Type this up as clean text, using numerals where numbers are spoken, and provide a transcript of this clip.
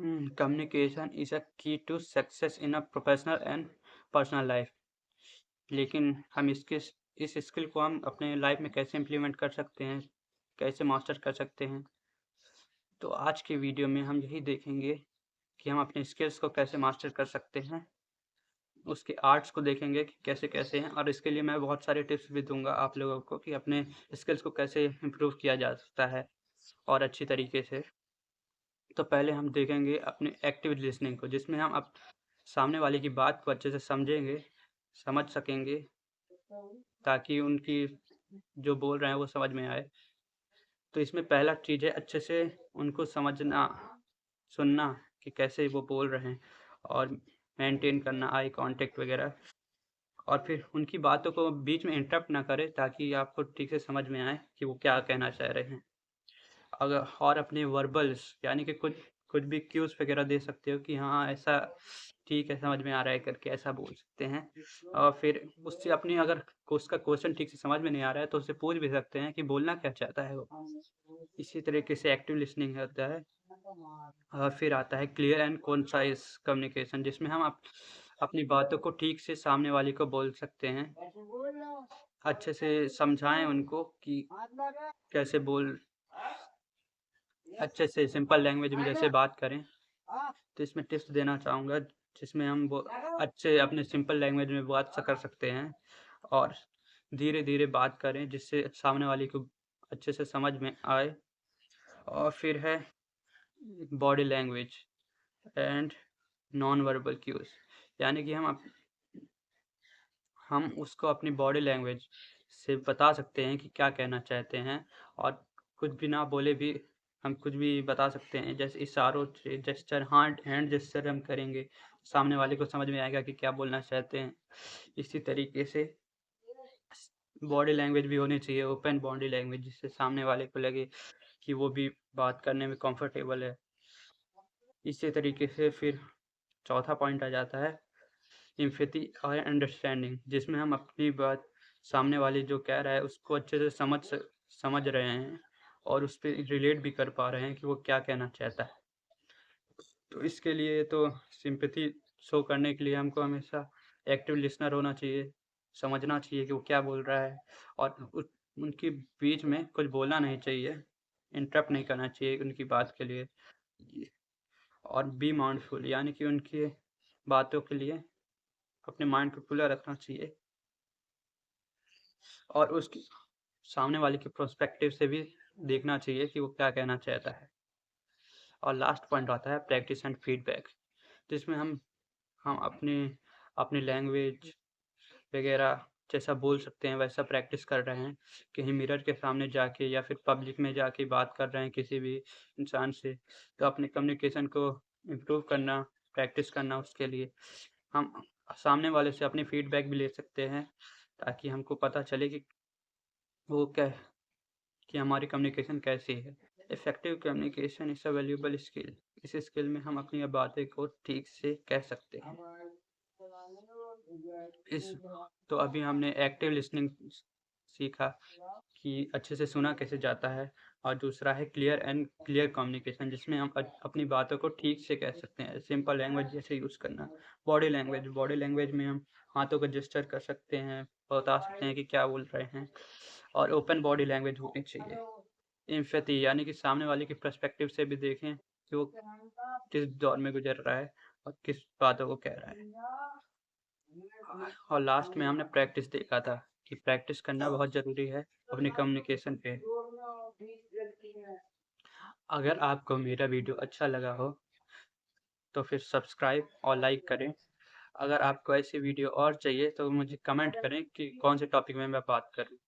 Communication is a key to success in a professional and personal life. लेकिन हम इस skill को हम अपने लाइफ में कैसे इम्प्लीमेंट कर सकते हैं, कैसे मास्टर कर सकते हैं? तो आज के वीडियो में हम यही देखेंगे कि हम अपने स्किल्स को कैसे मास्टर कर सकते हैं, उसके आर्ट्स को देखेंगे कि कैसे-कैसे हैं, और इसके लिए मैं बहुत सारे टिप्स भी दूँगा आप लोगों को कि अपने स्किल्स को कैसे इम्प्रूव किया जा सकता है और अच्छी तरीके से। तो पहले हम देखेंगे अपने एक्टिव लिसनिंग को, जिसमें हम सामने वाले की बात को अच्छे से समझेंगे, समझ सकेंगे, ताकि उनकी जो बोल रहे हैं वो समझ में आए। तो इसमें पहला चीज़ है अच्छे से उनको समझना, सुनना कि कैसे वो बोल रहे हैं, और मेंटेन करना आई कांटेक्ट वगैरह, और फिर उनकी बातों को बीच में इंटरप्ट ना करें, ताकि आपको ठीक से समझ में आए कि वो क्या कहना चाह रहे हैं। अगर और अपने वर्बल्स यानी कि कुछ कुछ भी क्यूज़ वगैरह दे सकते हो कि हाँ, ऐसा ठीक है, समझ में आ रहा है करके ऐसा बोल सकते हैं। और फिर उससे अपनी अगर उसका क्वेश्चन ठीक से समझ में नहीं आ रहा है तो उससे पूछ भी सकते हैं कि बोलना क्या चाहता है वो। इसी तरीके से एक्टिव लिसनिंग होता है। और फिर आता है क्लियर एंड कॉन्साइज़ कम्युनिकेशन, जिसमें हम अपनी बातों को ठीक से सामने वाले को बोल सकते हैं। अच्छे से समझाएँ उनको कि कैसे बोल अच्छे से सिंपल लैंग्वेज में जैसे बात करें। तो इसमें टिप्स देना चाहूँगा, जिसमें हम वो अच्छे अपने सिंपल लैंग्वेज में बात कर सकते हैं, और धीरे-धीरे बात करें जिससे सामने वाले को अच्छे से समझ में आए। और फिर है body language and non verbal cues, यानी कि हम उसको अपनी बॉडी लैंग्वेज से बता सकते हैं कि क्या कहना चाहते हैं, और कुछ भी ना बोले भी हम कुछ भी बता सकते हैं, जैसे इशारों से, जेस्चर, हैंड जेस्चर हम करेंगे, सामने वाले को समझ में आएगा कि क्या बोलना चाहते हैं। इसी तरीके से बॉडी लैंग्वेज भी होनी चाहिए, ओपन बॉडी लैंग्वेज, जिससे सामने वाले को लगे कि वो भी बात करने में कंफर्टेबल है। इसी तरीके से फिर चौथा पॉइंट आ जाता है एम्पैथी और अंडरस्टैंडिंग, जिसमें हम अपनी बात सामने वाले जो कह रहा है उसको अच्छे से समझ रहे हैं, और उस पे रिलेट भी कर पा रहे हैं कि वो क्या कहना चाहता है। तो इसके लिए तो सिंपैथी शो करने के लिए हमको हमेशा एक्टिव लिसनर होना चाहिए, समझना चाहिए कि वो क्या बोल रहा है, और उनके बीच में कुछ बोलना नहीं चाहिए, इंटरप्ट नहीं करना चाहिए उनकी बात के लिए। और बी माइंडफुल, यानी कि उनकी बातों के लिए अपने माइंड को खुला रखना चाहिए, और उसकी सामने वाले के पर्सपेक्टिव से भी देखना चाहिए कि वो क्या कहना चाहता है। और लास्ट पॉइंट आता है प्रैक्टिस एंड फीडबैक, जिसमें हम अपनी अपनी लैंग्वेज वगैरह जैसा बोल सकते हैं वैसा प्रैक्टिस कर रहे हैं, कहीं मिरर के सामने जाके या फिर पब्लिक में जाके बात कर रहे हैं किसी भी इंसान से। तो अपने कम्युनिकेशन को इम्प्रूव करना, प्रैक्टिस करना, उसके लिए हम सामने वाले से अपनी फीडबैक भी ले सकते हैं, ताकि हमको पता चले कि वो क्या कि हमारी कम्युनिकेशन कैसी है। Effective communication is a valuable skill. इस स्किल में हम अपनी बातें को ठीक से कह सकते हैं। इस तो अभी हमने एक्टिव लिसनिंग सीखा कि अच्छे से सुना कैसे जाता है, और दूसरा है क्लियर कम्युनिकेशन, जिसमें हम अपनी बातों को ठीक से कह सकते हैं। सिंपल लैंग्वेज जैसे यूज़ करना। बॉडी लैंग्वेज में हम हाथों का जेस्चर कर सकते हैं, बता सकते हैं कि क्या बोल रहे हैं, और ओपन बॉडी लैंग्वेज होनी चाहिए। एम्पैथी, यानी कि सामने वाले के पर्सपेक्टिव से भी देखें कि वो किस दौर में गुजर रहा है और किस बातों को कह रहा है। और लास्ट में हमने प्रैक्टिस देखा था कि प्रैक्टिस करना बहुत ज़रूरी है अपनी कम्युनिकेशन पे। अगर आपको मेरा वीडियो अच्छा लगा हो तो फिर सब्सक्राइब और लाइक करें। अगर आपको ऐसी वीडियो और चाहिए तो मुझे कमेंट करें कि कौन से टॉपिक में मैं बात करूँ।